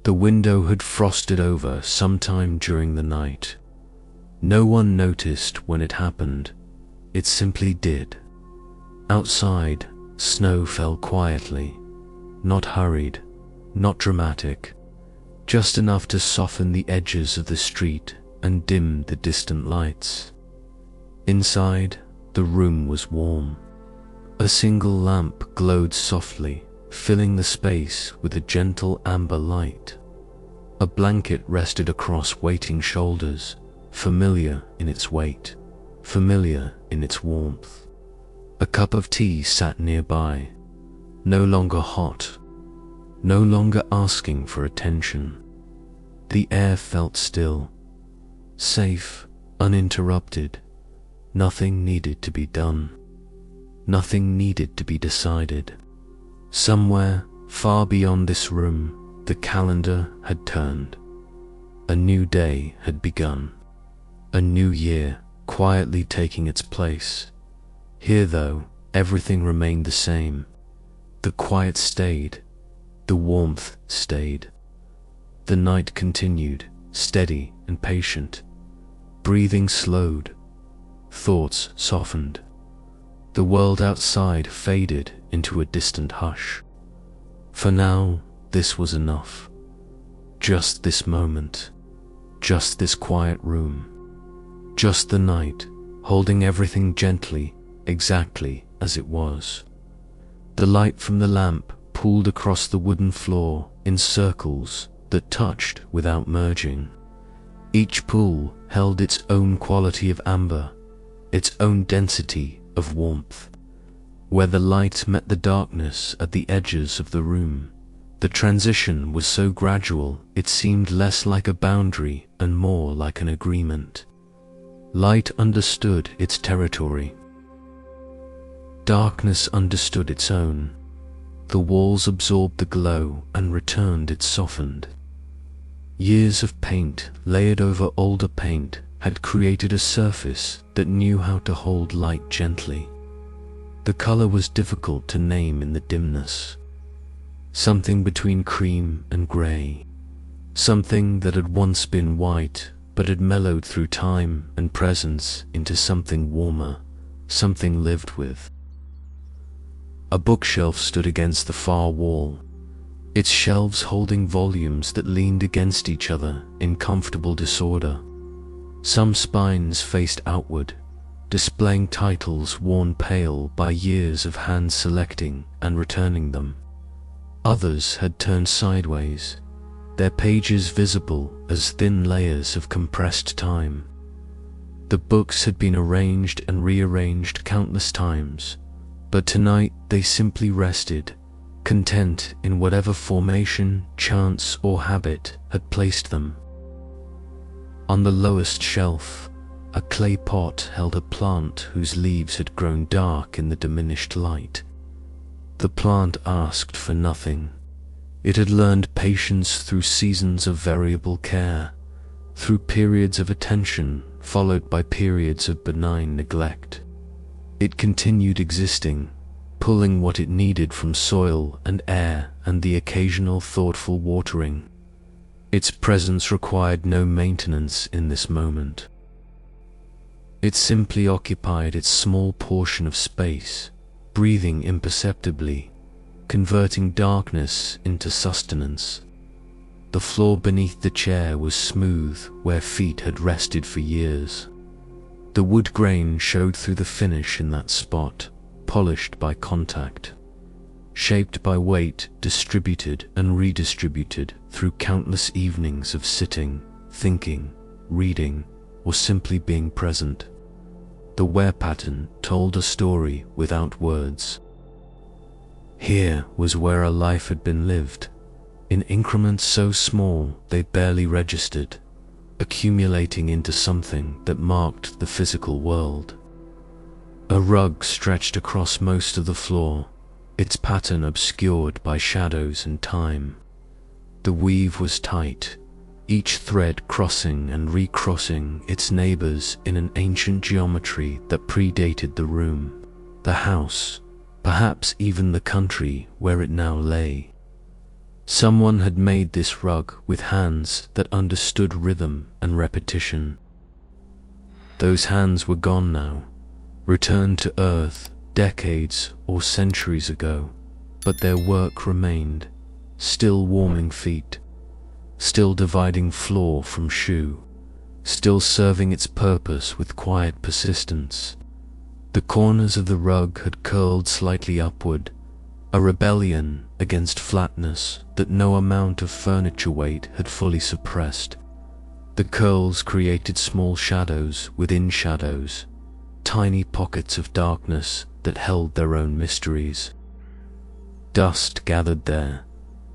The window had frosted over sometime during the night. No one noticed when it happened. It simply did. Outside, snow fell quietly, not hurried, not dramatic, just enough to soften the edges of the street and dim the distant lights. Inside, the room was warm. A single lamp glowed softly, filling the space with a gentle amber light. A blanket rested across waiting shoulders, familiar in its weight, familiar in its warmth. A cup of tea sat nearby, no longer hot, no longer asking for attention. The air felt still, safe, uninterrupted. Nothing needed to be done. Nothing needed to be decided. Somewhere, far beyond this room, the calendar had turned. A new day had begun. A new year quietly taking its place. Here, though, everything remained the same. The quiet stayed. The warmth stayed. The night continued, steady and patient. Breathing slowed. Thoughts softened. The world outside faded into a distant hush. For now, this was enough. Just this moment. Just this quiet room. Just the night, holding everything gently, exactly as it was. The light from the lamp pooled across the wooden floor in circles that touched without merging. Each pool held its own quality of amber, its own density of warmth. Where the light met the darkness at the edges of the room, the transition was so gradual it seemed less like a boundary and more like an agreement. Light understood its territory. Darkness understood its own. The walls absorbed the glow and returned it softened. Years of paint layered over older paint had created a surface that knew how to hold light gently. The color was difficult to name in the dimness. Something between cream and gray. Something that had once been white but had mellowed through time and presence into something warmer, something lived with. A bookshelf stood against the far wall, its shelves holding volumes that leaned against each other in comfortable disorder. Some spines faced outward, displaying titles worn pale by years of hand selecting and returning them. Others had turned sideways, their pages visible as thin layers of compressed time. The books had been arranged and rearranged countless times, but tonight they simply rested, content in whatever formation, chance, or habit had placed them. On the lowest shelf, a clay pot held a plant whose leaves had grown dark in the diminished light. The plant asked for nothing. It had learned patience through seasons of variable care, through periods of attention followed by periods of benign neglect. It continued existing, pulling what it needed from soil and air and the occasional thoughtful watering. Its presence required no maintenance in this moment. It simply occupied its small portion of space, breathing imperceptibly, converting darkness into sustenance. The floor beneath the chair was smooth where feet had rested for years. The wood grain showed through the finish in that spot, polished by contact, shaped by weight distributed and redistributed through countless evenings of sitting, thinking, reading, or simply being present. The wear pattern told a story without words. Here was where a life had been lived, in increments so small they barely registered, accumulating into something that marked the physical world. A rug stretched across most of the floor, its pattern obscured by shadows and time. The weave was tight, each thread crossing and recrossing its neighbors in an ancient geometry that predated the room, the house, perhaps even the country where it now lay. Someone had made this rug with hands that understood rhythm and repetition. Those hands were gone now, returned to earth decades or centuries ago, but their work remained, still warming feet, still dividing floor from shoe, still serving its purpose with quiet persistence. The corners of the rug had curled slightly upward, a rebellion against flatness that no amount of furniture weight had fully suppressed. The curls created small shadows within shadows, tiny pockets of darkness that held their own mysteries. Dust gathered there,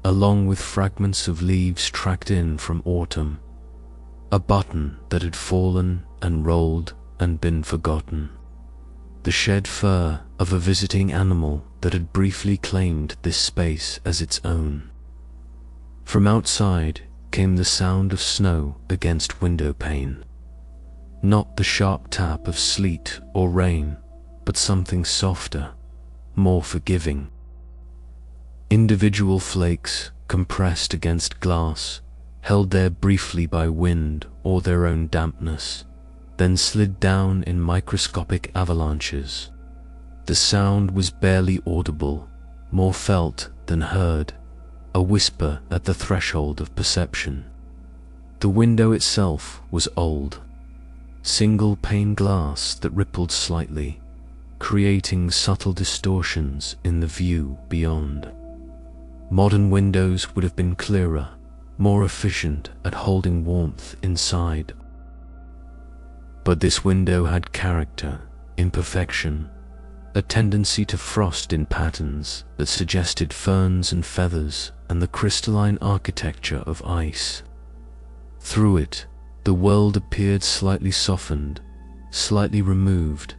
along with fragments of leaves tracked in from autumn, a button that had fallen and rolled and been forgotten, the shed fur of a visiting animal that had briefly claimed this space as its own. From outside came the sound of snow against window pane, not the sharp tap of sleet or rain, but something softer, more forgiving. Individual flakes compressed against glass, held there briefly by wind or their own dampness, then slid down in microscopic avalanches. The sound was barely audible, more felt than heard, a whisper at the threshold of perception. The window itself was old, single-pane glass that rippled slightly, creating subtle distortions in the view beyond. Modern windows would have been clearer, more efficient at holding warmth inside. But this window had character, imperfection, a tendency to frost in patterns that suggested ferns and feathers and the crystalline architecture of ice. Through it, the world appeared slightly softened, slightly removed,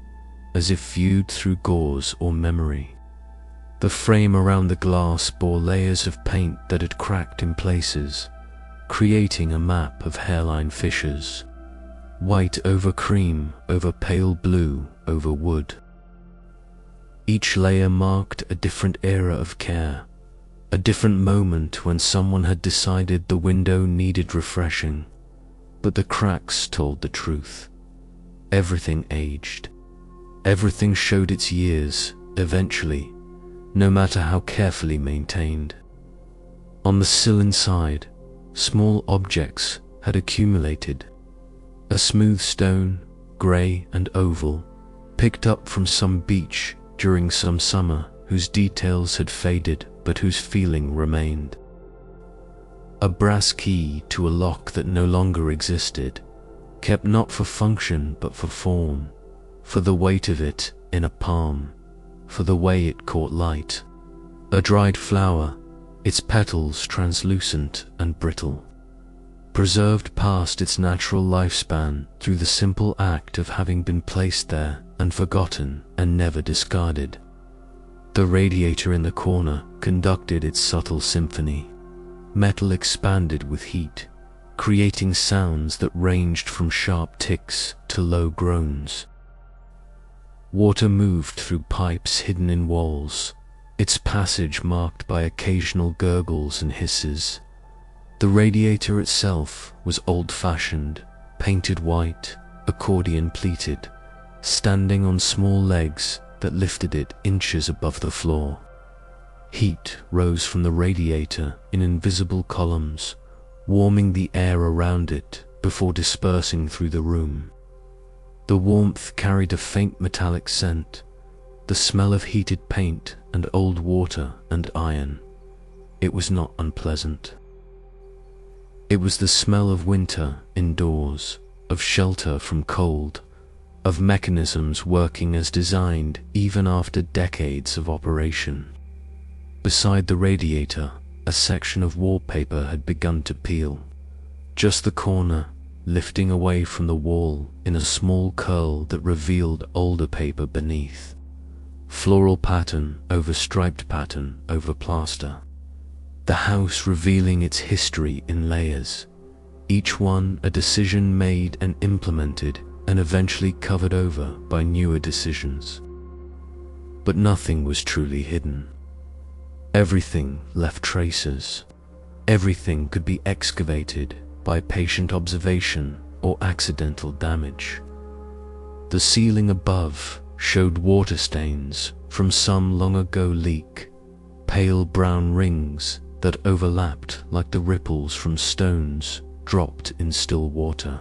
as if viewed through gauze or memory. The frame around the glass bore layers of paint that had cracked in places, creating a map of hairline fissures. White over cream, over pale blue, over wood. Each layer marked a different era of care, a different moment when someone had decided the window needed refreshing. But the cracks told the truth. Everything aged. Everything showed its years, eventually, no matter how carefully maintained. On the sill inside, small objects had accumulated. A smooth stone, grey and oval, picked up from some beach during some summer, whose details had faded but whose feeling remained. A brass key to a lock that no longer existed, kept not for function but for form, for the weight of it in a palm, for the way it caught light. A dried flower, its petals translucent and brittle, preserved past its natural lifespan through the simple act of having been placed there and forgotten and never discarded. The radiator in the corner conducted its subtle symphony. Metal expanded with heat, creating sounds that ranged from sharp ticks to low groans. Water moved through pipes hidden in walls, its passage marked by occasional gurgles and hisses. The radiator itself was old-fashioned, painted white, accordion-pleated, standing on small legs that lifted it inches above the floor. Heat rose from the radiator in invisible columns, warming the air around it before dispersing through the room. The warmth carried a faint metallic scent, the smell of heated paint and old water and iron. It was not unpleasant. It was the smell of winter indoors, of shelter from cold, of mechanisms working as designed even after decades of operation. Beside the radiator, a section of wallpaper had begun to peel. Just the corner, lifting away from the wall in a small curl that revealed older paper beneath. Floral pattern over striped pattern over plaster. The house revealing its history in layers, each one a decision made and implemented and eventually covered over by newer decisions. But nothing was truly hidden. Everything left traces. Everything could be excavated by patient observation or accidental damage. The ceiling above showed water stains from some long ago leak, pale brown rings that overlapped like the ripples from stones dropped in still water.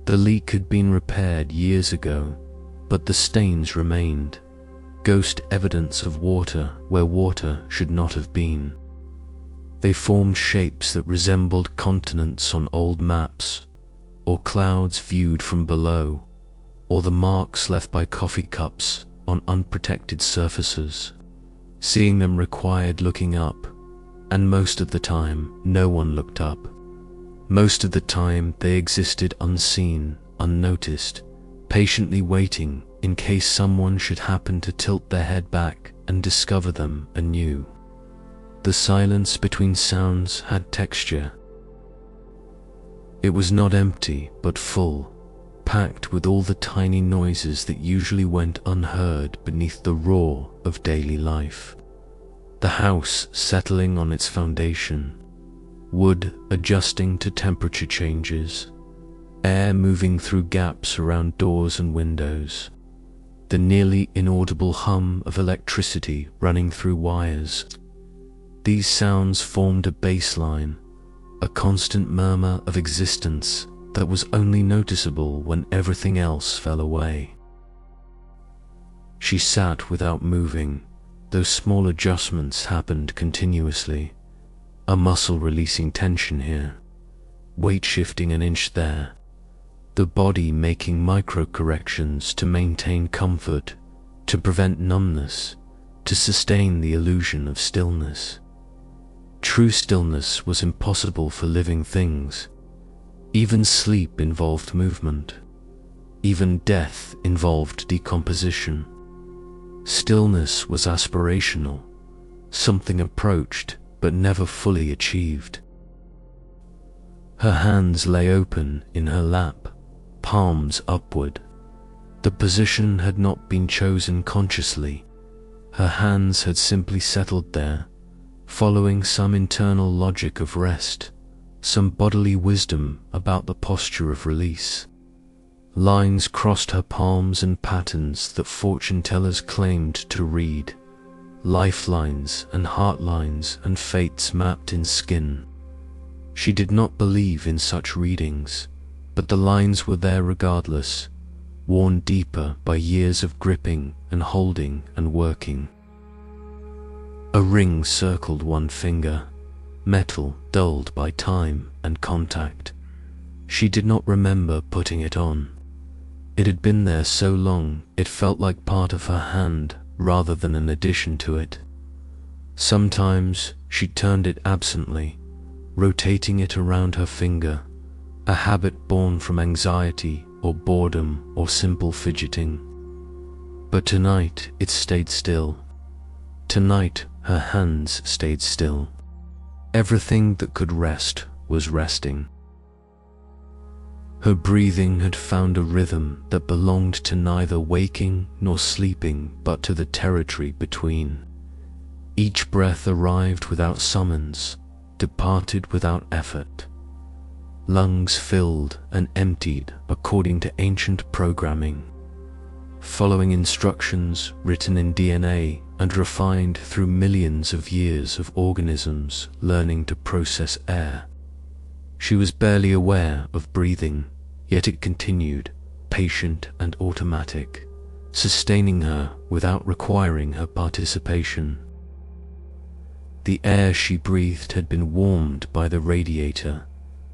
The leak had been repaired years ago, but the stains remained, ghost evidence of water where water should not have been. They formed shapes that resembled continents on old maps, or clouds viewed from below, or the marks left by coffee cups on unprotected surfaces. Seeing them required looking up, and most of the time no one looked up. Most of the time they existed unseen, unnoticed, patiently waiting in case someone should happen to tilt their head back and discover them anew. The silence between sounds had texture. It was not empty, but full, packed with all the tiny noises that usually went unheard beneath the roar of daily life. The house settling on its foundation, wood adjusting to temperature changes, air moving through gaps around doors and windows, the nearly inaudible hum of electricity running through wires. These sounds formed a baseline, a constant murmur of existence that was only noticeable when everything else fell away. She sat without moving. Those small adjustments happened continuously, a muscle releasing tension here, weight shifting an inch there, the body making micro corrections to maintain comfort, to prevent numbness, to sustain the illusion of stillness. True stillness was impossible for living things. Even sleep involved movement. Even death involved decomposition. Stillness was aspirational, something approached but never fully achieved. Her hands lay open in her lap, palms upward. The position had not been chosen consciously. Her hands had simply settled there, following some internal logic of rest, some bodily wisdom about the posture of release. Lines crossed her palms in patterns that fortune tellers claimed to read, lifelines and heart lines and fates mapped in skin. She did not believe in such readings, but the lines were there regardless, worn deeper by years of gripping and holding and working. A ring circled one finger, metal dulled by time and contact. She did not remember putting it on. It had been there so long it felt like part of her hand rather than an addition to it. Sometimes she turned it absently, rotating it around her finger, a habit born from anxiety or boredom or simple fidgeting. But tonight it stayed still. Tonight her hands stayed still. Everything that could rest was resting. Her breathing had found a rhythm that belonged to neither waking nor sleeping but to the territory between. Each breath arrived without summons, departed without effort. Lungs filled and emptied according to ancient programming, following instructions written in DNA and refined through millions of years of organisms learning to process air. She was barely aware of breathing, yet it continued, patient and automatic, sustaining her without requiring her participation. The air she breathed had been warmed by the radiator,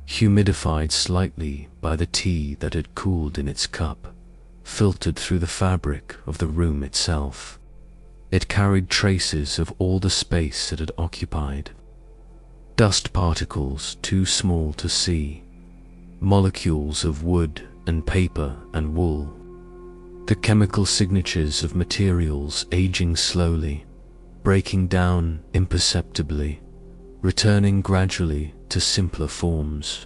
humidified slightly by the tea that had cooled in its cup, filtered through the fabric of the room itself. It carried traces of all the space it had occupied. Dust particles too small to see, molecules of wood and paper and wool, the chemical signatures of materials aging slowly, breaking down imperceptibly, returning gradually to simpler forms.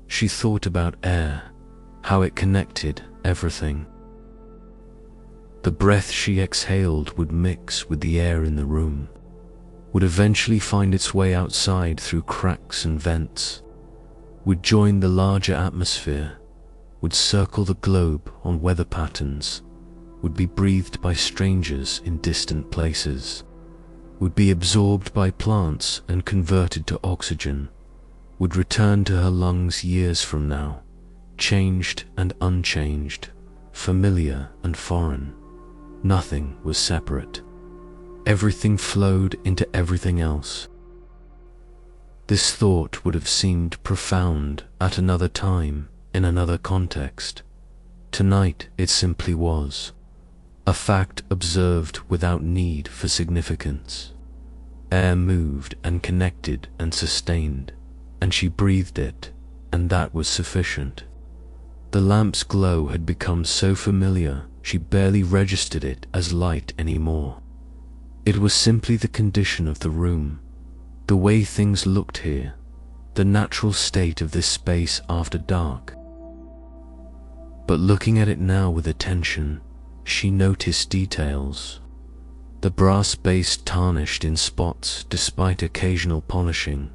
She thought about air, how it connected everything. The breath she exhaled would mix with the air in the room. would eventually find its way outside through cracks and vents, would join the larger atmosphere, would circle the globe on weather patterns, would be breathed by strangers in distant places, would be absorbed by plants and converted to oxygen, would return to her lungs years from now, changed and unchanged, familiar and foreign. Nothing was separate. Everything flowed into everything else. This thought would have seemed profound at another time, in another context. Tonight it simply was. A fact observed without need for significance. Air moved and connected and sustained, and she breathed it, and that was sufficient. The lamp's glow had become so familiar she barely registered it as light anymore. It was simply the condition of the room, the way things looked here, the natural state of this space after dark. But looking at it now with attention, she noticed details. The brass base tarnished in spots despite occasional polishing.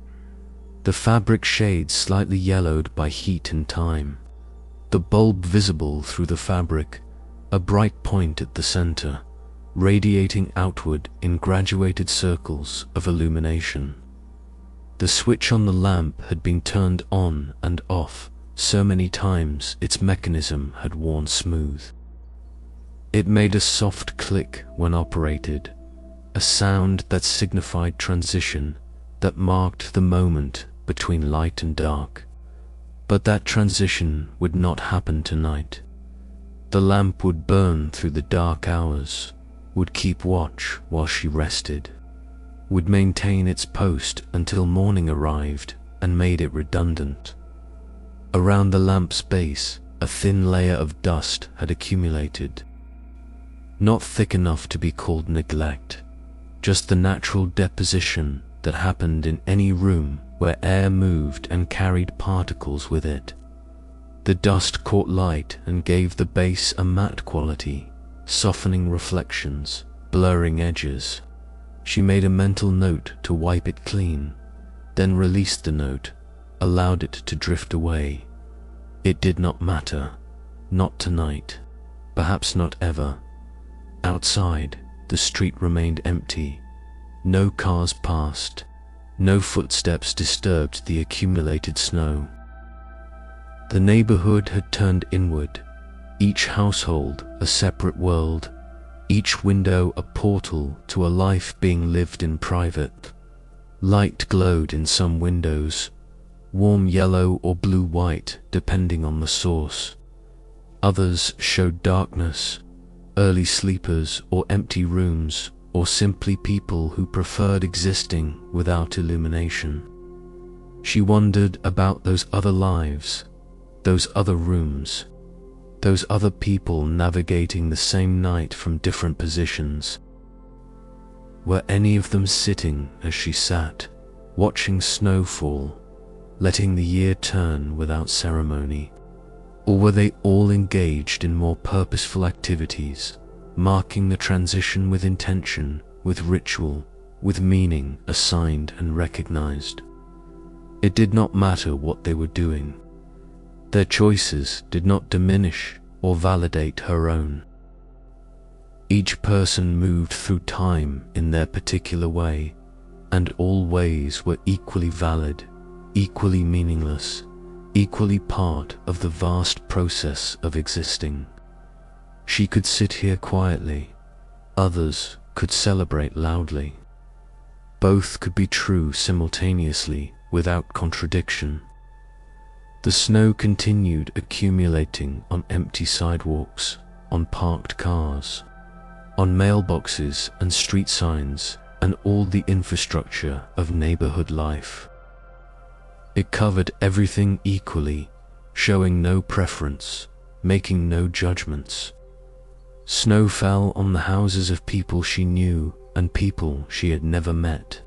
The fabric shades slightly yellowed by heat and time. The bulb visible through the fabric, a bright point at the center, radiating outward in graduated circles of illumination. The switch on the lamp had been turned on and off so many times its mechanism had worn smooth. It made a soft click when operated, a sound that signified transition, that marked the moment between light and dark. But that transition would not happen tonight. The lamp would burn through the dark hours, would keep watch while she rested, would maintain its post until morning arrived and made it redundant. Around the lamp's base, a thin layer of dust had accumulated. Not thick enough to be called neglect, just the natural deposition that happened in any room where air moved and carried particles with it. The dust caught light and gave the base a matte quality, softening reflections, blurring edges. She made a mental note to wipe it clean, then released the note, allowed it to drift away. It did not matter. Not tonight. Perhaps not ever. Outside, the street remained empty. No cars passed. No footsteps disturbed the accumulated snow. The neighborhood had turned inward, each household a separate world, each window a portal to a life being lived in private. Light glowed in some windows, warm yellow or blue-white depending on the source. Others showed darkness, early sleepers or empty rooms, or simply people who preferred existing without illumination. She wondered about those other lives, those other rooms, those other people navigating the same night from different positions. Were any of them sitting as she sat, watching snow fall, letting the year turn without ceremony? Or were they all engaged in more purposeful activities, marking the transition with intention, with ritual, with meaning assigned and recognized? It did not matter what they were doing. Their choices did not diminish or validate her own. Each person moved through time in their particular way, and all ways were equally valid, equally meaningless, equally part of the vast process of existing. She could sit here quietly, others could celebrate loudly. Both could be true simultaneously without contradiction. The snow continued accumulating on empty sidewalks, on parked cars, on mailboxes and street signs, and all the infrastructure of neighborhood life. It covered everything equally, showing no preference, making no judgments. Snow fell on the houses of people she knew and people she had never met.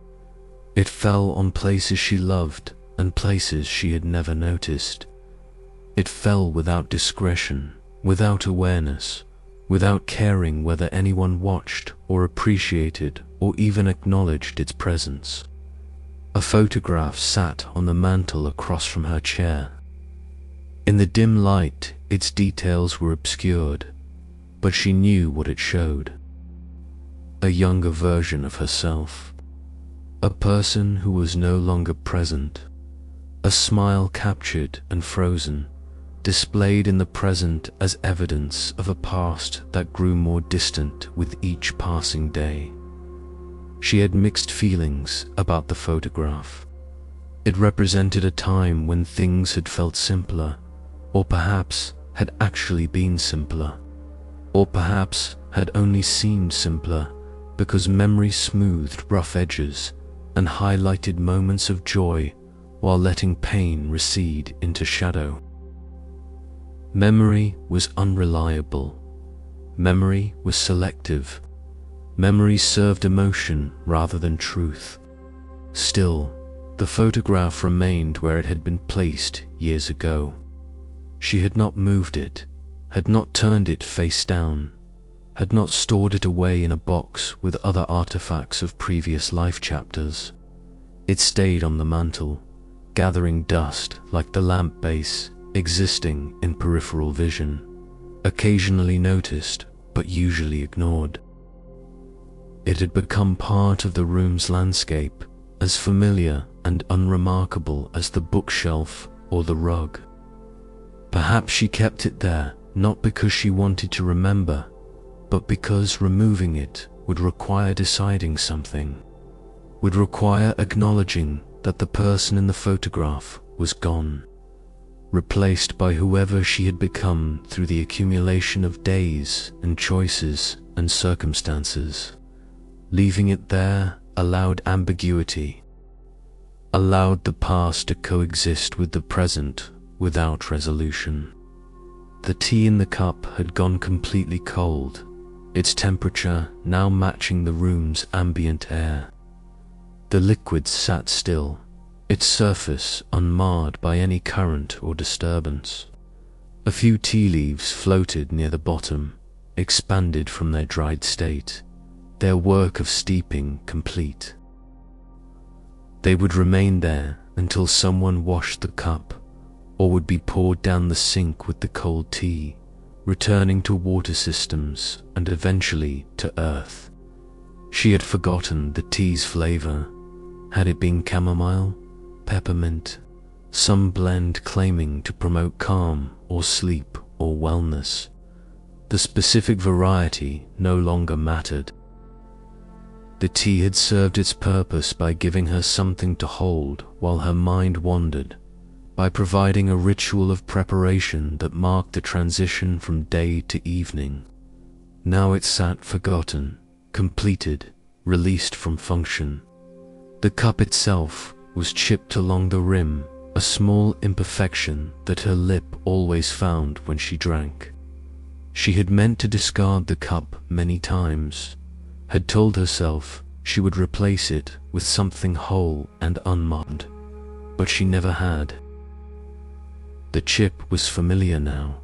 It fell on places she loved and places she had never noticed. It fell without discretion, without awareness, without caring whether anyone watched or appreciated or even acknowledged its presence. A photograph sat on the mantel across from her chair. In the dim light, its details were obscured, but she knew what it showed. A younger version of herself. A person who was no longer present. A smile captured and frozen, displayed in the present as evidence of a past that grew more distant with each passing day. She had mixed feelings about the photograph. It represented a time when things had felt simpler, or perhaps had actually been simpler, or perhaps had only seemed simpler because memory smoothed rough edges and highlighted moments of joy while letting pain recede into shadow. Memory was unreliable. Memory was selective. Memory served emotion rather than truth. Still, the photograph remained where it had been placed years ago. She had not moved it, had not turned it face down, had not stored it away in a box with other artifacts of previous life chapters. It stayed on the mantel, gathering dust like the lamp base, existing in peripheral vision, occasionally noticed but usually ignored. It had become part of the room's landscape, as familiar and unremarkable as the bookshelf or the rug. Perhaps she kept it there not because she wanted to remember, but because removing it would require deciding something, would require acknowledging that the person in the photograph was gone, replaced by whoever she had become through the accumulation of days and choices and circumstances. Leaving it there allowed ambiguity, allowed the past to coexist with the present without resolution. The tea in the cup had gone completely cold, its temperature now matching the room's ambient air. The liquid sat still, its surface unmarred by any current or disturbance. A few tea leaves floated near the bottom, expanded from their dried state, their work of steeping complete. They would remain there until someone washed the cup, or would be poured down the sink with the cold tea, returning to water systems and eventually to earth. She had forgotten the tea's flavor. Had it been chamomile, peppermint, some blend claiming to promote calm or sleep or wellness? The specific variety no longer mattered. The tea had served its purpose by giving her something to hold while her mind wandered, by providing a ritual of preparation that marked the transition from day to evening. Now it sat forgotten, completed, released from function. The cup itself was chipped along the rim, a small imperfection that her lip always found when she drank. She had meant to discard the cup many times, had told herself she would replace it with something whole and unmarred, but she never had. The chip was familiar now.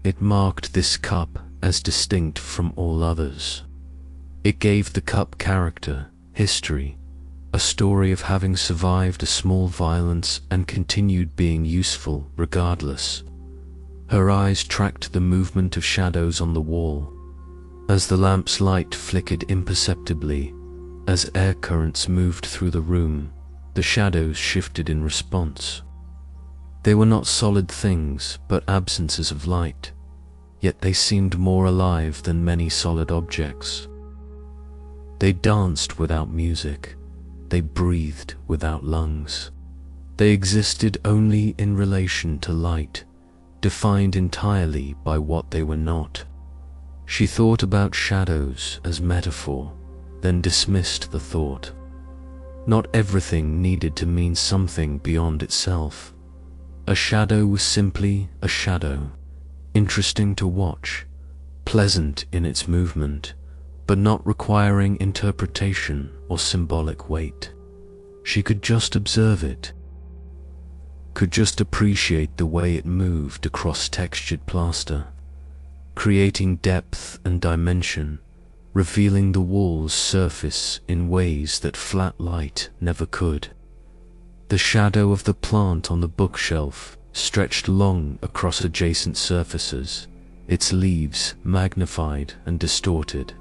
It marked this cup as distinct from all others. It gave the cup character, history, a story of having survived a small violence and continued being useful regardless. Her eyes tracked the movement of shadows on the wall. As the lamp's light flickered imperceptibly, as air currents moved through the room, the shadows shifted in response. They were not solid things, but absences of light, yet they seemed more alive than many solid objects. They danced without music. They breathed without lungs. They existed only in relation to light, defined entirely by what they were not. She thought about shadows as metaphor, then dismissed the thought. Not everything needed to mean something beyond itself. A shadow was simply a shadow, interesting to watch, pleasant in its movement, but not requiring interpretation or symbolic weight. She could just observe it, could just appreciate the way it moved across textured plaster, creating depth and dimension, revealing the wall's surface in ways that flat light never could. The shadow of the plant on the bookshelf stretched long across adjacent surfaces, its leaves magnified and distorted.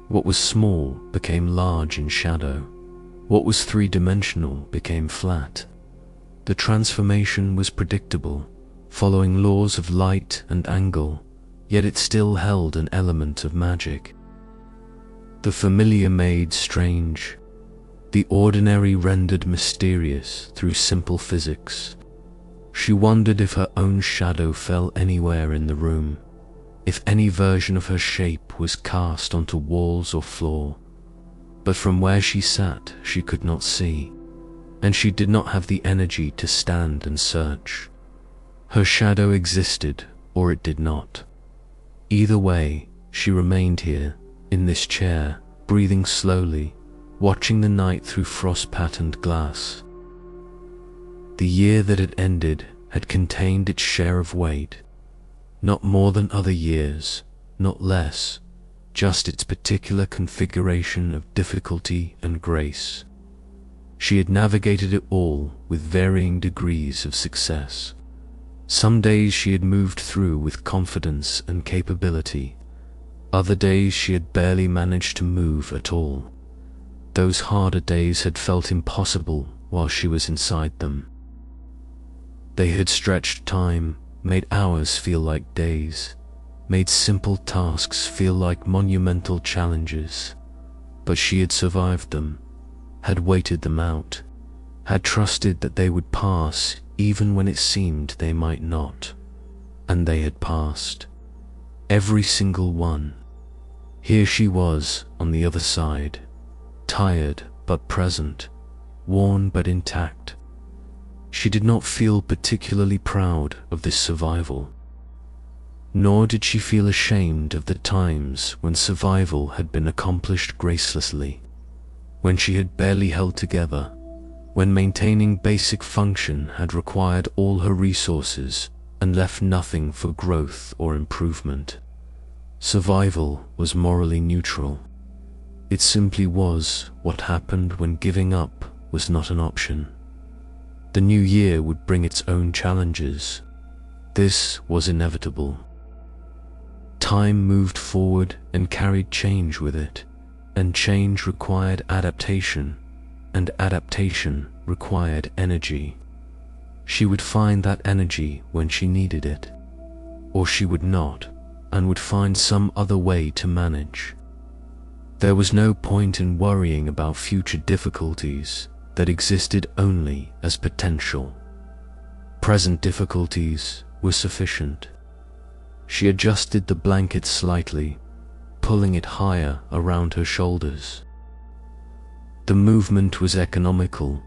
What was small became large in shadow. What was three-dimensional became flat. The transformation was predictable, following laws of light and angle, yet it still held an element of magic. The familiar made strange, the ordinary rendered mysterious through simple physics. She wondered if her own shadow fell anywhere in the room, if any version of her shape was cast onto walls or floor. But from where she sat, she could not see, and she did not have the energy to stand and search. Her shadow existed, or it did not. Either way, she remained here, in this chair, breathing slowly, watching the night through frost-patterned glass. The year that had ended had contained its share of weight, not more than other years, not less, just its particular configuration of difficulty and grace. She had navigated it all with varying degrees of success. Some days she had moved through with confidence and capability. Other days she had barely managed to move at all. Those harder days had felt impossible while she was inside them. They had stretched time, made hours feel like days, made simple tasks feel like monumental challenges. But she had survived them, had waited them out, had trusted that they would pass even when it seemed they might not. And they had passed. Every single one. Here she was on the other side, tired but present, worn but intact. She did not feel particularly proud of this survival. Nor did she feel ashamed of the times when survival had been accomplished gracelessly, when she had barely held together, when maintaining basic function had required all her resources and left nothing for growth or improvement. Survival was morally neutral. It simply was what happened when giving up was not an option. The new year would bring its own challenges. This was inevitable. Time moved forward and carried change with it, and change required adaptation, and adaptation required energy. She would find that energy when she needed it, or she would not, and would find some other way to manage. There was no point in worrying about future difficulties that existed only as potential. Present difficulties were sufficient. She adjusted the blanket slightly, pulling it higher around her shoulders. The movement was economical,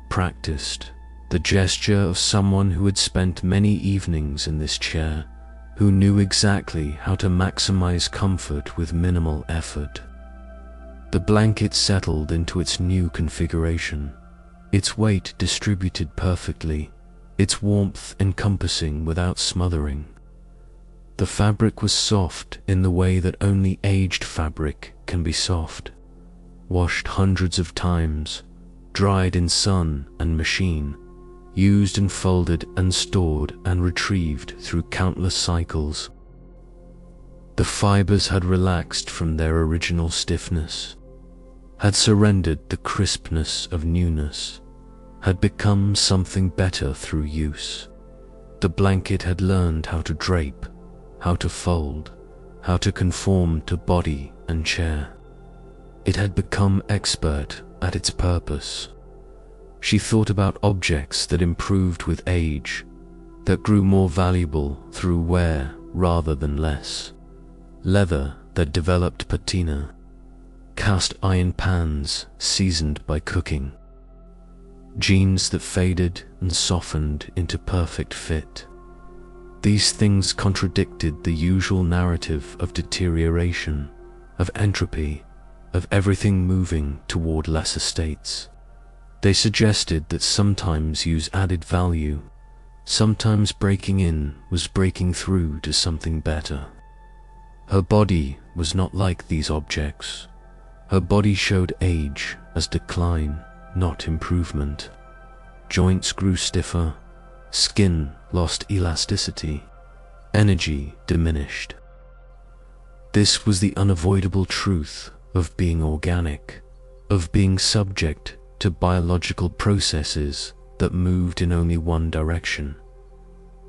practiced, the gesture of someone who had spent many evenings in this chair, who knew exactly how to maximize comfort with minimal effort. The blanket settled into its new configuration, its weight distributed perfectly, its warmth encompassing without smothering. The fabric was soft in the way that only aged fabric can be soft, washed hundreds of times, dried in sun and machine, used and folded and stored and retrieved through countless cycles. The fibers had relaxed from their original stiffness, had surrendered the crispness of newness, had become something better through use. The blanket had learned how to drape, how to fold, how to conform to body and chair. It had become expert at its purpose. She thought about objects that improved with age, that grew more valuable through wear rather than less. Leather that developed patina, cast iron pans seasoned by cooking, jeans that faded and softened into perfect fit. These things contradicted the usual narrative of deterioration, of entropy, of everything moving toward lesser states. They suggested that sometimes use added value, sometimes breaking in was breaking through to something better. Her body was not like these objects. Her body showed age as decline, not improvement. Joints grew stiffer, skin lost elasticity, energy diminished. This was the unavoidable truth of being organic, of being subject to biological processes that moved in only one direction.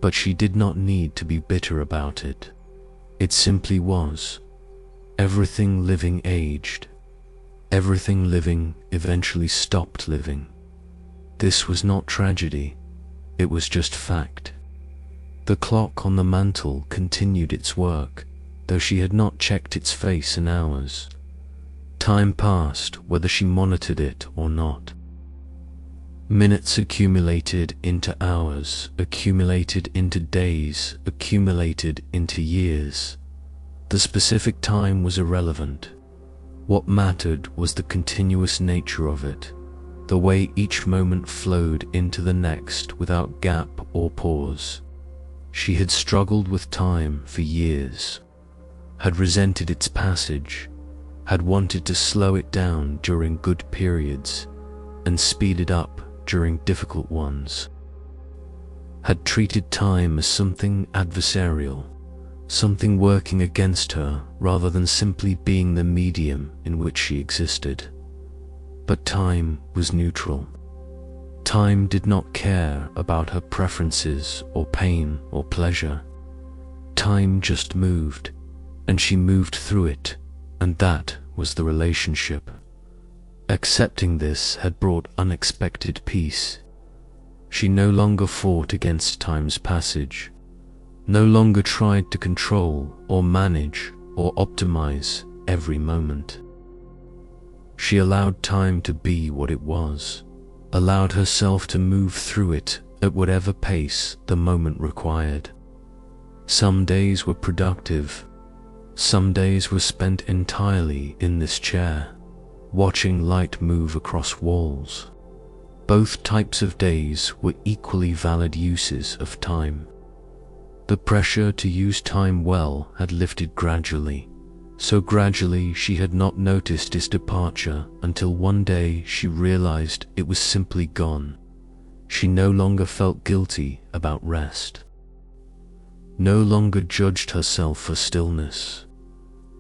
But she did not need to be bitter about it. It simply was. Everything living aged. Everything living eventually stopped living. This was not tragedy. It was just fact. The clock on the mantel continued its work, though she had not checked its face in hours. Time passed whether she monitored it or not. Minutes accumulated into hours, accumulated into days, accumulated into years. The specific time was irrelevant. What mattered was the continuous nature of it, the way each moment flowed into the next without gap or pause. She had struggled with time for years, had resented its passage, had wanted to slow it down during good periods and speed it up during difficult ones, had treated time as something adversarial, something working against her rather than simply being the medium in which she existed. But time was neutral. Time did not care about her preferences or pain or pleasure. Time just moved, and she moved through it, and that was the relationship. Accepting this had brought unexpected peace. She no longer fought against time's passage, no longer tried to control or manage or optimize every moment. She allowed time to be what it was, allowed herself to move through it at whatever pace the moment required. Some days were productive. Some days were spent entirely in this chair, watching light move across walls. Both types of days were equally valid uses of time. The pressure to use time well had lifted gradually, so gradually she had not noticed its departure until one day she realized it was simply gone. She no longer felt guilty about rest, no longer judged herself for stillness.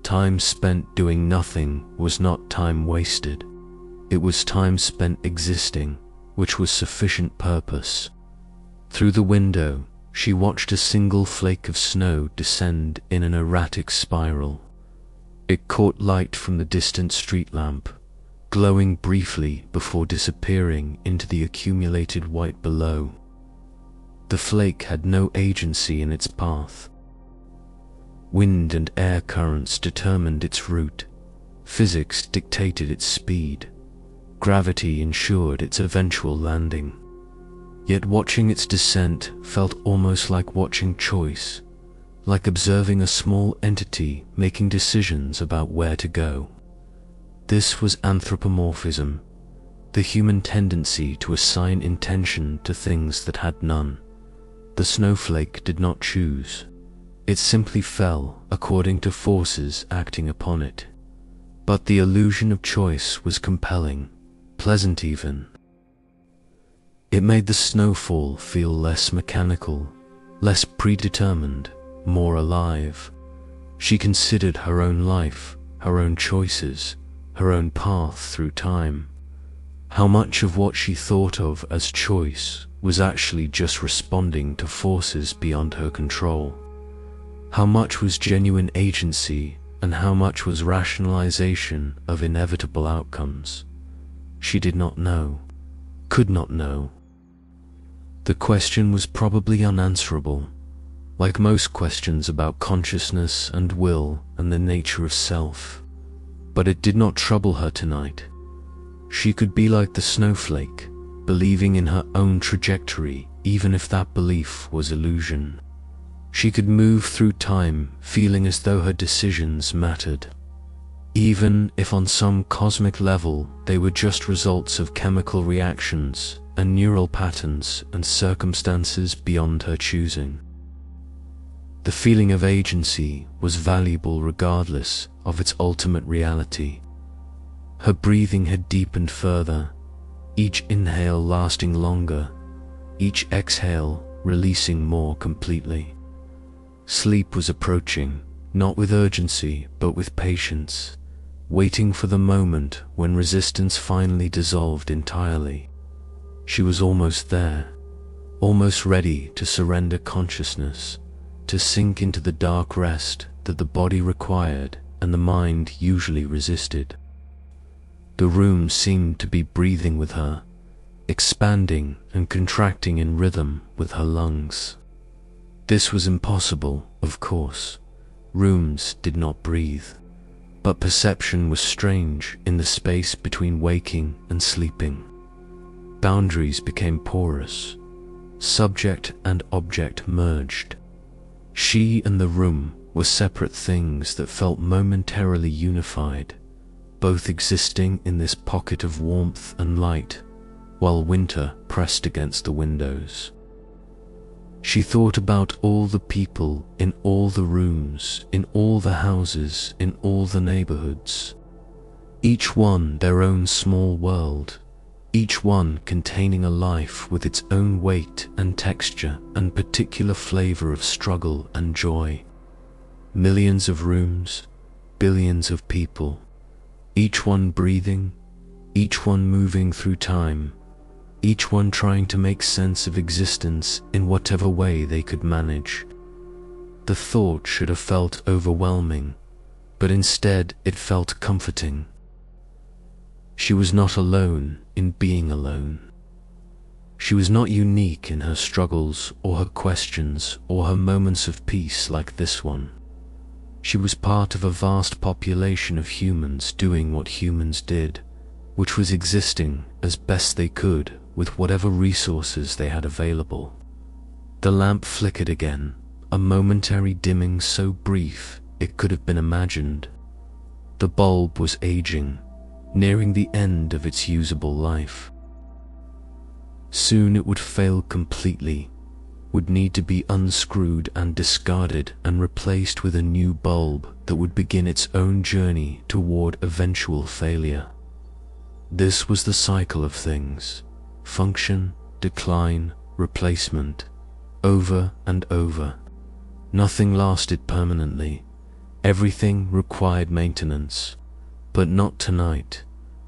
Time spent doing nothing was not time wasted. It was time spent existing, which was sufficient purpose. Through the window, she watched a single flake of snow descend in an erratic spiral. It caught light from the distant street lamp, glowing briefly before disappearing into the accumulated white below. The flake had no agency in its path. Wind and air currents determined its route. Physics dictated its speed. Gravity ensured its eventual landing. Yet watching its descent felt almost like watching choice, like observing a small entity making decisions about where to go. This was anthropomorphism, the human tendency to assign intention to things that had none. The snowflake did not choose. It simply fell according to forces acting upon it. But the illusion of choice was compelling, pleasant even. It made the snowfall feel less mechanical, less predetermined, more alive. She considered her own life, her own choices, her own path through time. How much of what she thought of as choice was actually just responding to forces beyond her control? How much was genuine agency and how much was rationalization of inevitable outcomes? She did not know, could not know. The question was probably unanswerable, like most questions about consciousness and will and the nature of self. But it did not trouble her tonight. She could be like the snowflake, believing in her own trajectory, even if that belief was illusion. She could move through time feeling as though her decisions mattered, even if on some cosmic level they were just results of chemical reactions and neural patterns and circumstances beyond her choosing. The feeling of agency was valuable regardless of its ultimate reality. Her breathing had deepened further, each inhale lasting longer, each exhale releasing more completely. Sleep was approaching, not with urgency but with patience, waiting for the moment when resistance finally dissolved entirely. She was almost there, almost ready to surrender consciousness, to sink into the dark rest that the body required and the mind usually resisted. The room seemed to be breathing with her, expanding and contracting in rhythm with her lungs. This was impossible, of course. Rooms did not breathe, but perception was strange in the space between waking and sleeping. Boundaries became porous. Subject and object merged. She and the room were separate things that felt momentarily unified, both existing in this pocket of warmth and light, while winter pressed against the windows. She thought about all the people in all the rooms, in all the houses, in all the neighborhoods, each one their own small world, each one containing a life with its own weight and texture and particular flavor of struggle and joy. Millions of rooms, billions of people, each one breathing, each one moving through time, each one trying to make sense of existence in whatever way they could manage. The thought should have felt overwhelming, but instead it felt comforting. She was not alone in being alone. She was not unique in her struggles or her questions or her moments of peace like this one. She was part of a vast population of humans doing what humans did, which was existing as best they could with whatever resources they had available. The lamp flickered again, a momentary dimming so brief it could have been imagined. The bulb was aging, nearing the end of its usable life. Soon it would fail completely, would need to be unscrewed and discarded and replaced with a new bulb that would begin its own journey toward eventual failure. This was the cycle of things: function, decline, replacement, over and over. Nothing lasted permanently. Everything required maintenance. But not tonight.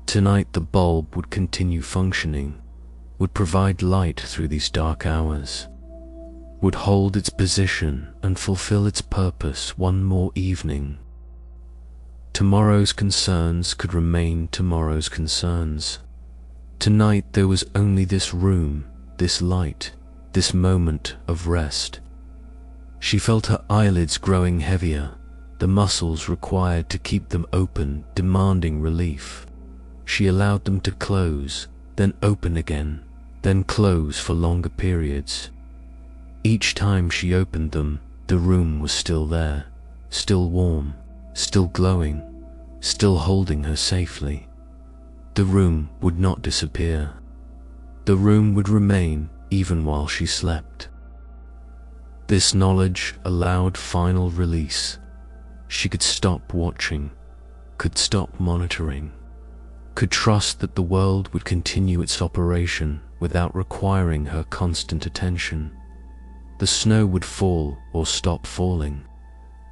Tonight the bulb would continue functioning, would provide light through these dark hours, would hold its position and fulfill its purpose one more evening. Tomorrow's concerns could remain tomorrow's concerns. Tonight there was only this room, this light, this moment of rest. She felt her eyelids growing heavier, the muscles required to keep them open demanding relief. She allowed them to close, then open again, then close for longer periods. Each time she opened them, the room was still there, still warm, still glowing, still holding her safely. The room would not disappear. The room would remain even while she slept. This knowledge allowed final release. She could stop watching, could stop monitoring, could trust that the world would continue its operation without requiring her constant attention. The snow would fall or stop falling.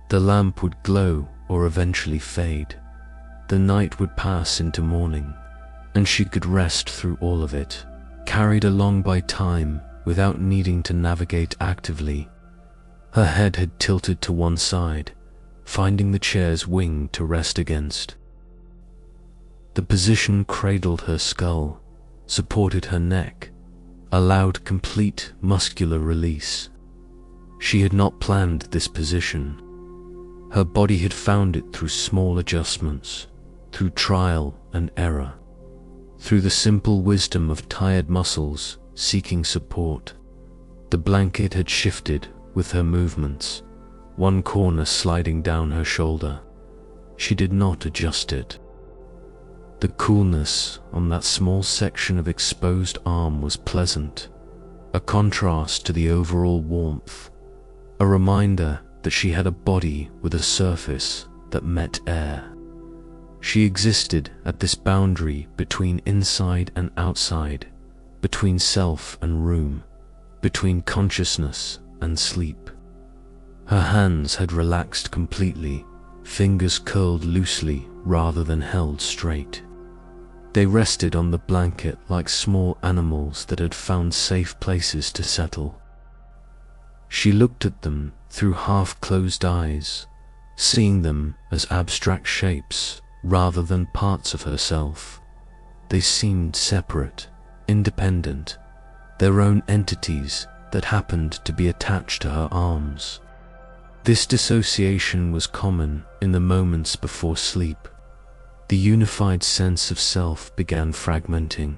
The lamp would glow or eventually fade. The night would pass into morning, and she could rest through all of it, carried along by time without needing to navigate actively. Her head had tilted to one side, finding the chair's wing to rest against. The position cradled her skull, supported her neck, allowed complete muscular release. She had not planned this position. Her body had found it through small adjustments, through trial and error, through the simple wisdom of tired muscles seeking support. The blanket had shifted with her movements, one corner sliding down her shoulder. She did not adjust it. The coolness on that small section of exposed arm was pleasant, a contrast to the overall warmth, a reminder that she had a body with a surface that met air. She existed at this boundary between inside and outside, between self and room, between consciousness and sleep. Her hands had relaxed completely, fingers curled loosely rather than held straight. They rested on the blanket like small animals that had found safe places to settle. She looked at them through half-closed eyes, seeing them as abstract shapes rather than parts of herself. They seemed separate, independent, their own entities that happened to be attached to her arms. This dissociation was common in the moments before sleep. The unified sense of self began fragmenting,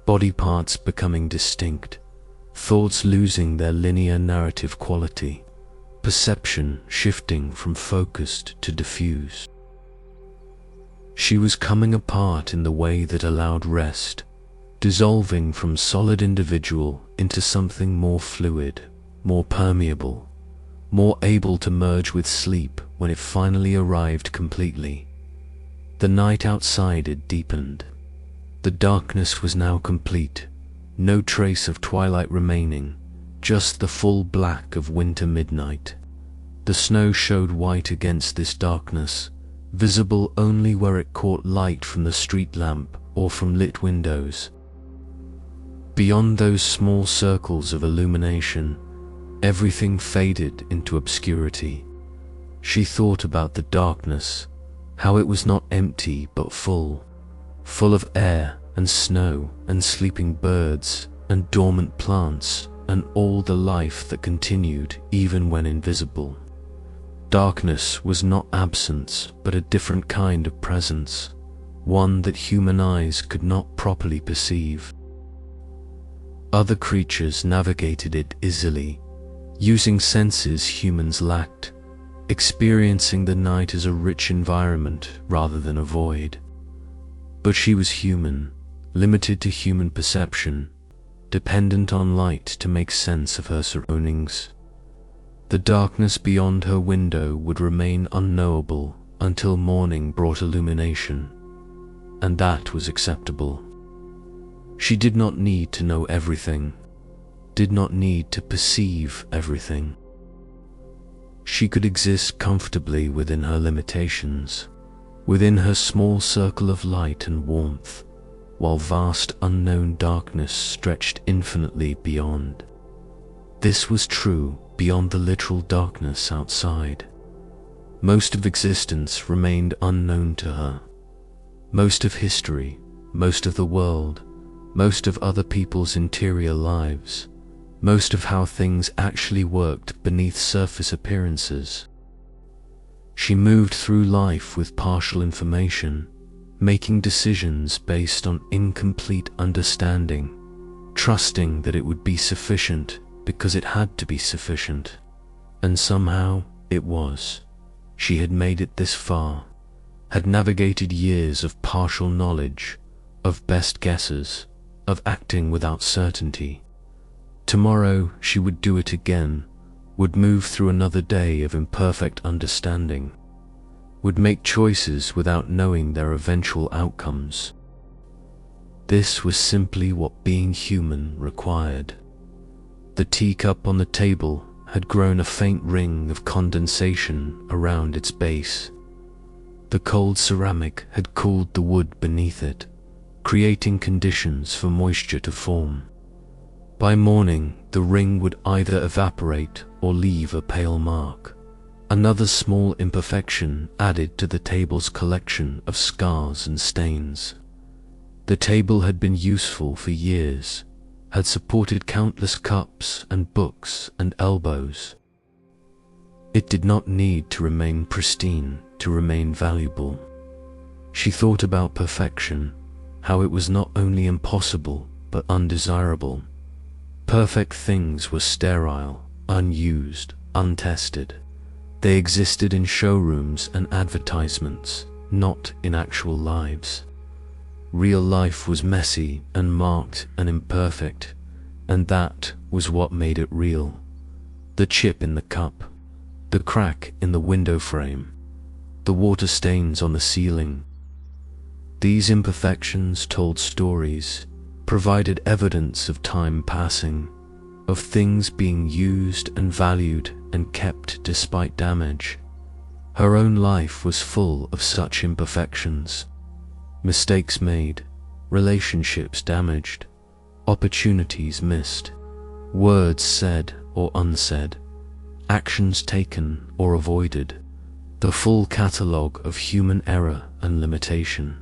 body parts becoming distinct, thoughts losing their linear narrative quality, perception shifting from focused to diffuse. She was coming apart in the way that allowed rest, dissolving from solid individual into something more fluid, more permeable, more able to merge with sleep when it finally arrived completely. The night outside had deepened. The darkness was now complete, no trace of twilight remaining, just the full black of winter midnight. The snow showed white against this darkness, visible only where it caught light from the street lamp or from lit windows. Beyond those small circles of illumination, everything faded into obscurity. She thought about the darkness, how it was not empty but full of air and snow and sleeping birds and dormant plants and all the life that continued even when invisible. Darkness was not absence but a different kind of presence, one that human eyes could not properly perceive. Other creatures navigated it easily, using senses humans lacked, experiencing the night as a rich environment rather than a void. But she was human, limited to human perception, dependent on light to make sense of her surroundings. The darkness beyond her window would remain unknowable until morning brought illumination, and that was acceptable. She did not need to know everything, did not need to perceive everything. She could exist comfortably within her limitations, within her small circle of light and warmth, while vast unknown darkness stretched infinitely beyond. This was true beyond the literal darkness outside. Most of existence remained unknown to her. Most of history, most of the world, most of other people's interior lives, most of how things actually worked beneath surface appearances. She moved through life with partial information, making decisions based on incomplete understanding, trusting that it would be sufficient because it had to be sufficient. And somehow it was. She had made it this far, had navigated years of partial knowledge, of best guesses, of acting without certainty. Tomorrow she would do it again, would move through another day of imperfect understanding, would make choices without knowing their eventual outcomes. This was simply what being human required. The teacup on the table had grown a faint ring of condensation around its base. The cold ceramic had cooled the wood beneath it, creating conditions for moisture to form. By morning, the ring would either evaporate or leave a pale mark, another small imperfection added to the table's collection of scars and stains. The table had been useful for years, had supported countless cups and books and elbows. It did not need to remain pristine to remain valuable. She thought about perfection, how it was not only impossible but undesirable. Perfect things were sterile, unused, untested. They existed in showrooms and advertisements, not in actual lives. Real life was messy and marked and imperfect, and that was what made it real. The chip in the cup, the crack in the window frame, the water stains on the ceiling. These imperfections told stories, provided evidence of time passing, of things being used and valued and kept despite damage. Her own life was full of such imperfections. Mistakes made, relationships damaged, opportunities missed, words said or unsaid, actions taken or avoided, the full catalogue of human error and limitation.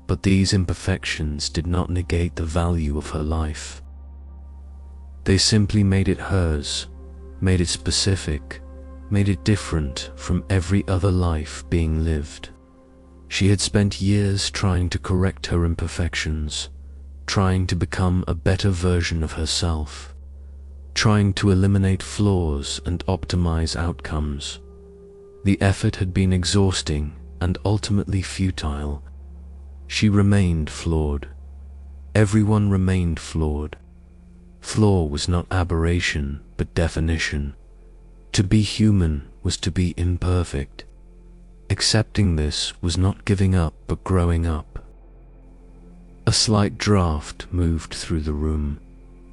But these imperfections did not negate the value of her life. They simply made it hers, made it specific, made it different from every other life being lived. She had spent years trying to correct her imperfections, trying to become a better version of herself, trying to eliminate flaws and optimize outcomes. The effort had been exhausting and ultimately futile. She remained flawed. Everyone remained flawed. Flaw was not aberration, but definition. To be human was to be imperfect. Accepting this was not giving up, but growing up. A slight draft moved through the room,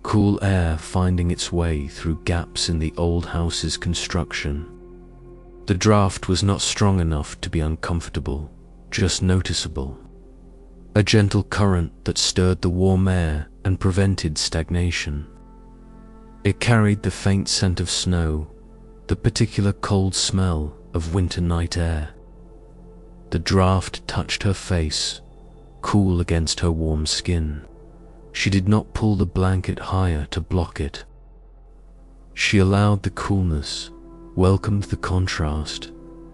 cool air finding its way through gaps in the old house's construction. The draft was not strong enough to be uncomfortable, just noticeable. A gentle current that stirred the warm air and prevented stagnation. It carried the faint scent of snow, the particular cold smell of winter night air. The draft touched her face, cool against her warm skin. She did not pull the blanket higher to block it. She allowed the coolness, welcomed the contrast,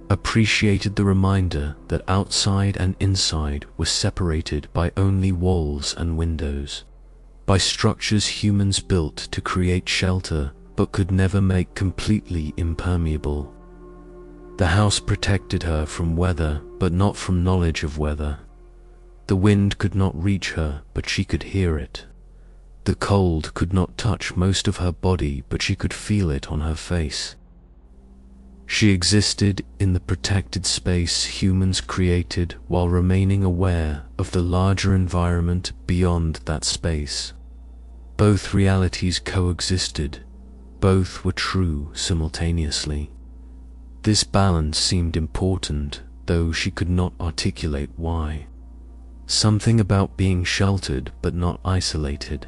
appreciated the reminder that outside and inside were separated by only walls and windows, by structures humans built to create shelter but could never make completely impermeable. The house protected her from weather, but not from knowledge of weather. The wind could not reach her, but she could hear it. The cold could not touch most of her body, but she could feel it on her face. She existed in the protected space humans created while remaining aware of the larger environment beyond that space. Both realities coexisted. Both were true simultaneously. This balance seemed important, though she could not articulate why. Something about being sheltered but not isolated.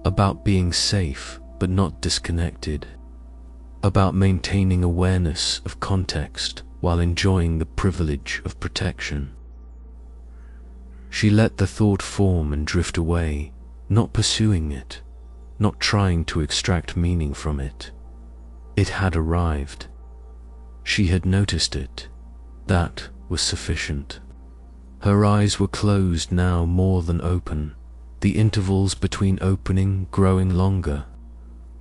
About being safe but not disconnected. About maintaining awareness of context while enjoying the privilege of protection. She let the thought form and drift away, not pursuing it, not trying to extract meaning from it. It had arrived. She had noticed it. That was sufficient. Her eyes were closed now more than open, the intervals between opening growing longer.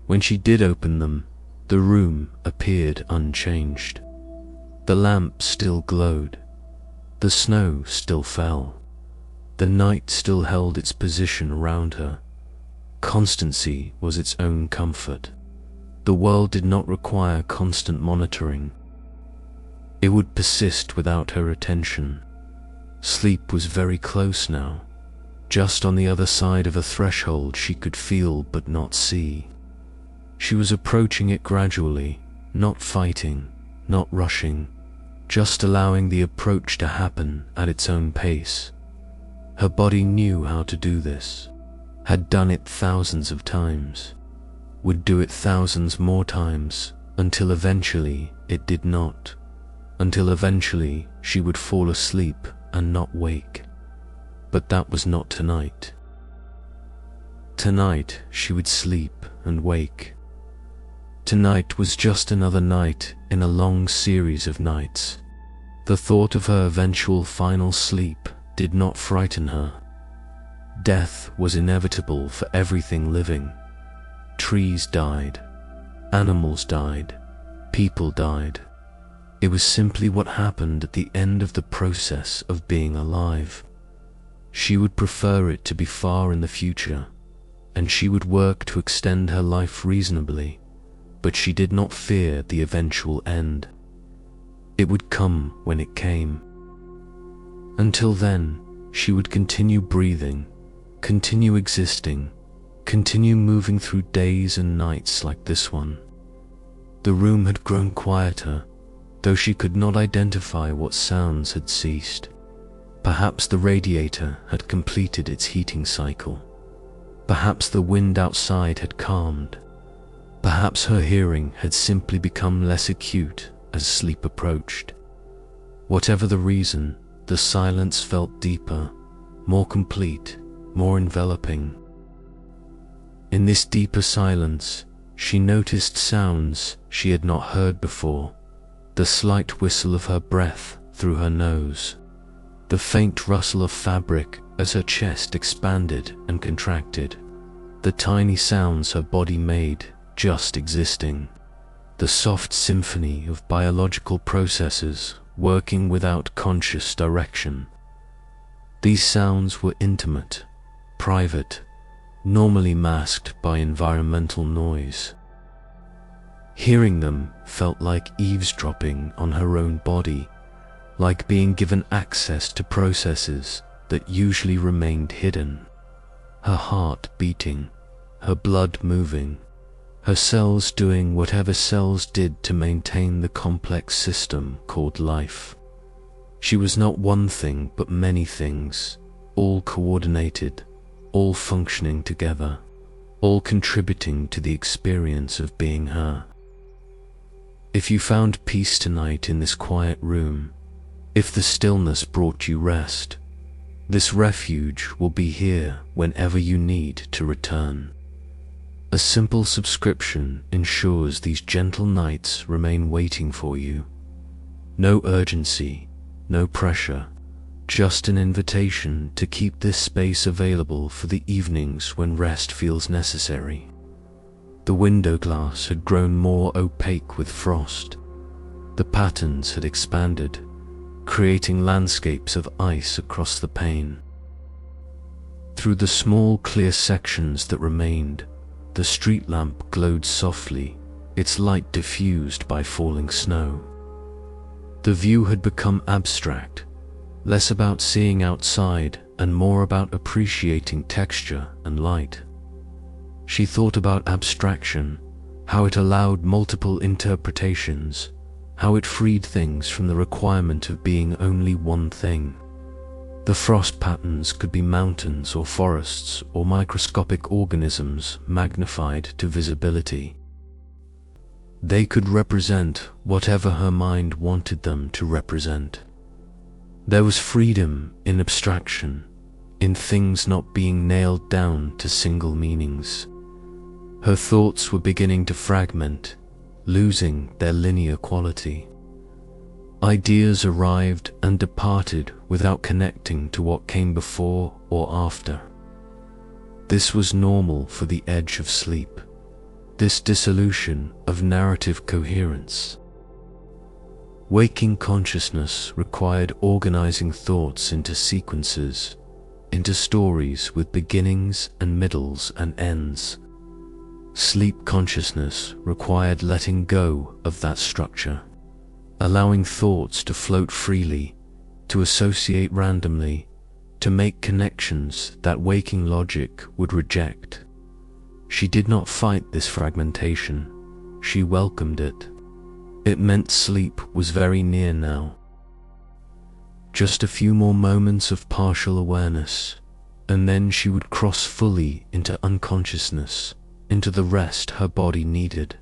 When she did open them, the room appeared unchanged. The lamp still glowed. The snow still fell. The night still held its position around her. Constancy was its own comfort. The world did not require constant monitoring. It would persist without her attention. Sleep was very close now, just on the other side of a threshold she could feel but not see. She was approaching it gradually, not fighting, not rushing, just allowing the approach to happen at its own pace. Her body knew how to do this, had done it thousands of times, would do it thousands more times, until eventually it did not, until eventually she would fall asleep and not wake. But that was not tonight. Tonight she would sleep and wake. Tonight was just another night in a long series of nights. The thought of her eventual final sleep did not frighten her. Death was inevitable for everything living. Trees died, animals died, people died. It was simply what happened at the end of the process of being alive. She would prefer it to be far in the future, and she would work to extend her life reasonably, but she did not fear the eventual end. It would come when it came. Until then, she would continue breathing, continue existing, continue moving through days and nights like this one. The room had grown quieter, though she could not identify what sounds had ceased. Perhaps the radiator had completed its heating cycle. Perhaps the wind outside had calmed. Perhaps her hearing had simply become less acute as sleep approached. Whatever the reason, the silence felt deeper, more complete, more enveloping. In this deeper silence, she noticed sounds she had not heard before: the slight whistle of her breath through her nose, the faint rustle of fabric as her chest expanded and contracted, the tiny sounds her body made just existing, the soft symphony of biological processes working without conscious direction. These sounds were intimate, private, normally masked by environmental noise. Hearing them felt like eavesdropping on her own body, like being given access to processes that usually remained hidden. Her heart beating, her blood moving, her cells doing whatever cells did to maintain the complex system called life. She was not one thing but many things, all coordinated, all functioning together, all contributing to the experience of being her. If you found peace tonight in this quiet room, if the stillness brought you rest, this refuge will be here whenever you need to return. A simple subscription ensures these gentle nights remain waiting for you. No urgency, no pressure, just an invitation to keep this space available for the evenings when rest feels necessary. The window glass had grown more opaque with frost. The patterns had expanded, creating landscapes of ice across the pane. Through the small clear sections that remained, the street lamp glowed softly, its light diffused by falling snow. The view had become abstract, less about seeing outside and more about appreciating texture and light. She thought about abstraction, how it allowed multiple interpretations, how it freed things from the requirement of being only one thing. The frost patterns could be mountains or forests or microscopic organisms magnified to visibility. They could represent whatever her mind wanted them to represent. There was freedom in abstraction, in things not being nailed down to single meanings. Her thoughts were beginning to fragment, losing their linear quality. Ideas arrived and departed without connecting to what came before or after. This was normal for the edge of sleep, this dissolution of narrative coherence. Waking consciousness required organizing thoughts into sequences, into stories with beginnings and middles and ends. Sleep consciousness required letting go of that structure, allowing thoughts to float freely, to associate randomly, to make connections that waking logic would reject. She did not fight this fragmentation, she welcomed it. It meant sleep was very near now. Just a few more moments of partial awareness, and then she would cross fully into unconsciousness, into the rest her body needed,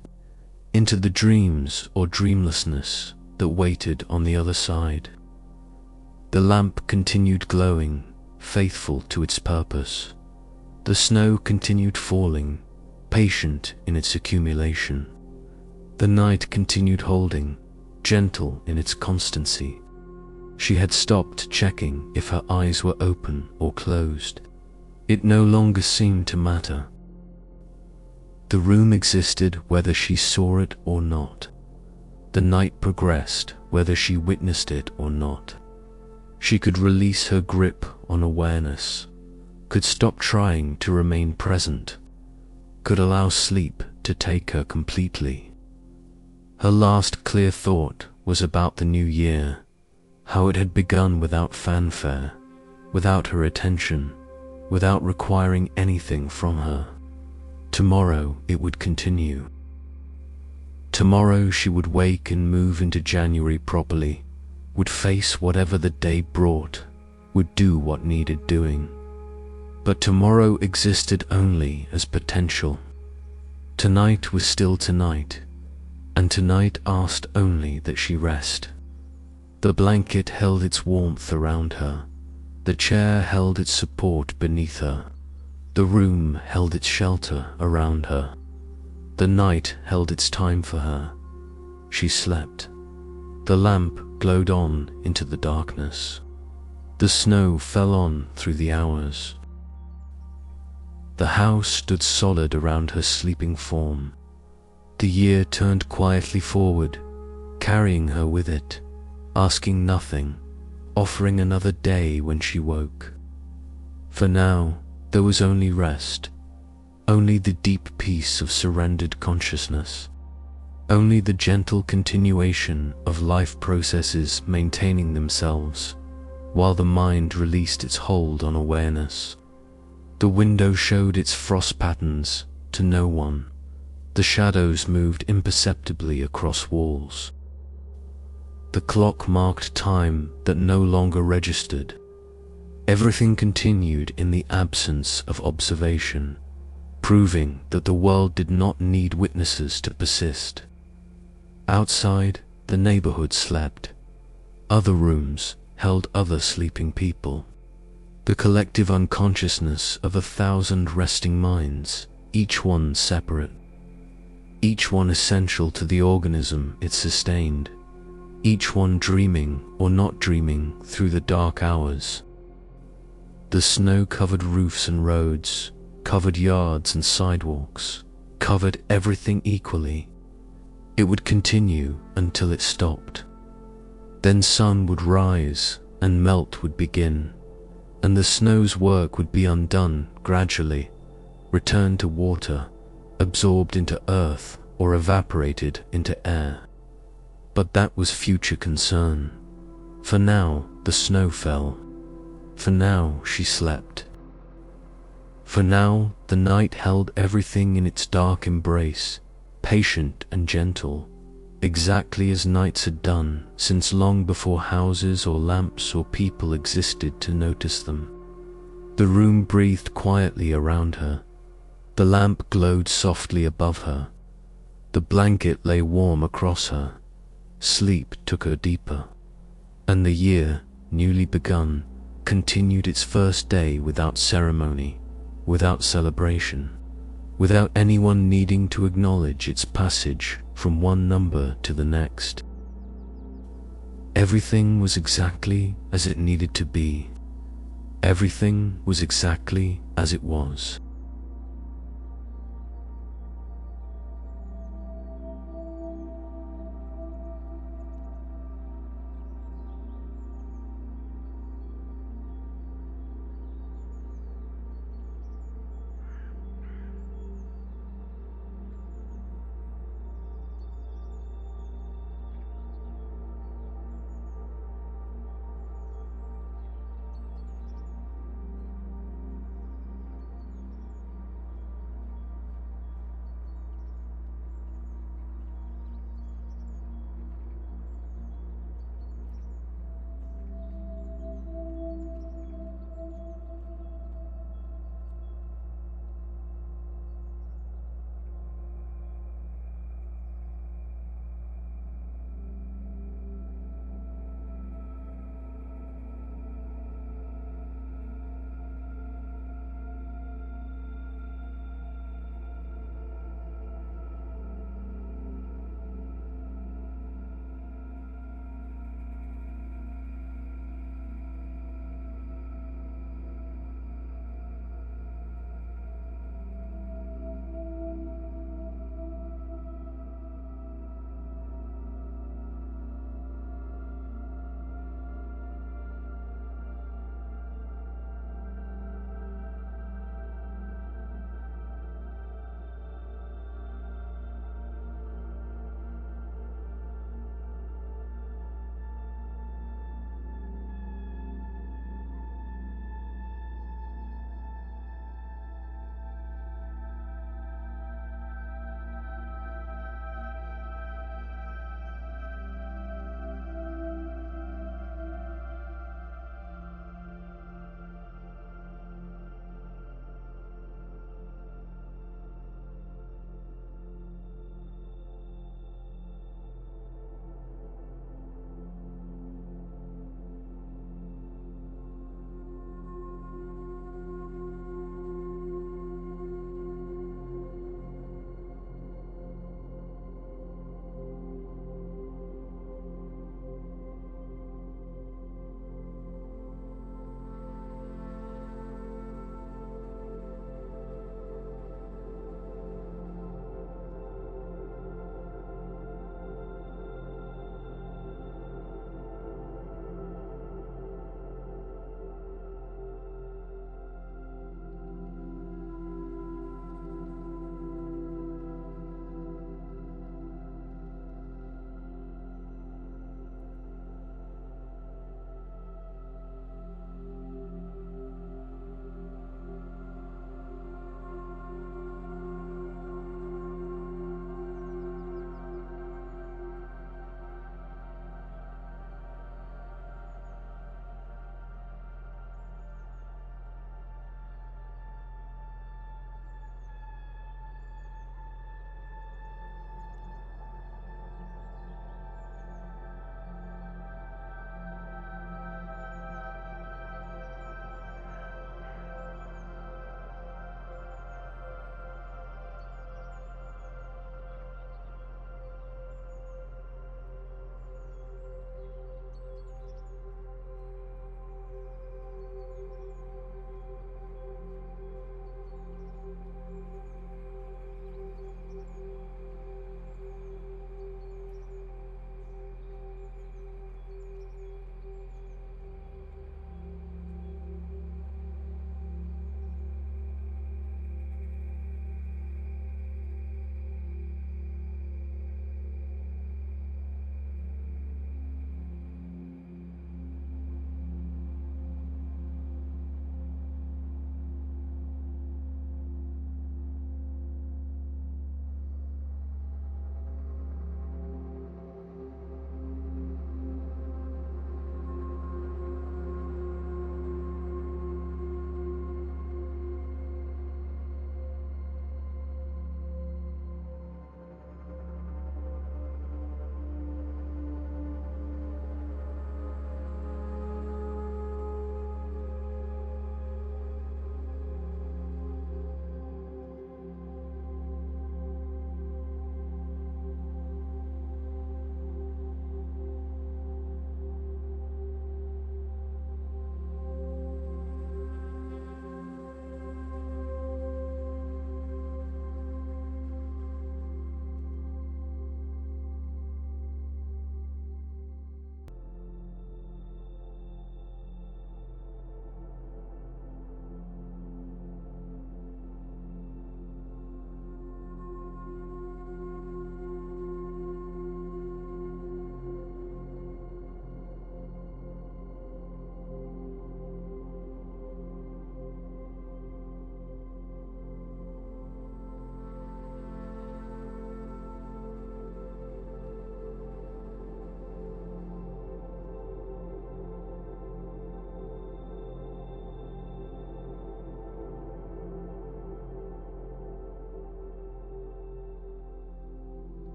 into the dreams or dreamlessness that waited on the other side. The lamp continued glowing, faithful to its purpose. The snow continued falling, patient in its accumulation. The night continued holding, gentle in its constancy. She had stopped checking if her eyes were open or closed. It no longer seemed to matter. The room existed whether she saw it or not. The night progressed whether she witnessed it or not. She could release her grip on awareness, could stop trying to remain present, could allow sleep to take her completely. Her last clear thought was about the new year, how it had begun without fanfare, without her attention, without requiring anything from her. Tomorrow it would continue. Tomorrow she would wake and move into January properly, would face whatever the day brought, would do what needed doing. But tomorrow existed only as potential. Tonight was still tonight, and tonight asked only that she rest. The blanket held its warmth around her, the chair held its support beneath her, the room held its shelter around her. The night held its time for her. She slept. The lamp glowed on into the darkness. The snow fell on through the hours. The house stood solid around her sleeping form. The year turned quietly forward, carrying her with it, asking nothing, offering another day when she woke. For now, there was only rest, only the deep peace of surrendered consciousness, only the gentle continuation of life processes maintaining themselves, while the mind released its hold on awareness. The window showed its frost patterns to no one. The shadows moved imperceptibly across walls. The clock marked time that no longer registered. Everything continued in the absence of observation, proving that the world did not need witnesses to persist. Outside, the neighborhood slept. Other rooms held other sleeping people. The collective unconsciousness of 1,000 resting minds, each one separate, each one essential to the organism it sustained, each one dreaming or not dreaming through the dark hours. The snow covered roofs and roads, covered yards and sidewalks, covered everything equally. It would continue until it stopped. Then sun would rise and melt would begin, and the snow's work would be undone gradually, returned to water, absorbed into earth or evaporated into air. But that was future concern. For now, the snow fell. For now, she slept. For now, the night held everything in its dark embrace, patient and gentle, exactly as nights had done since long before houses or lamps or people existed to notice them. The room breathed quietly around her. The lamp glowed softly above her. The blanket lay warm across her. Sleep took her deeper. And the year, newly begun, continued its first day without ceremony, without celebration, without anyone needing to acknowledge its passage from one number to the next. Everything was exactly as it needed to be. Everything was exactly as it was.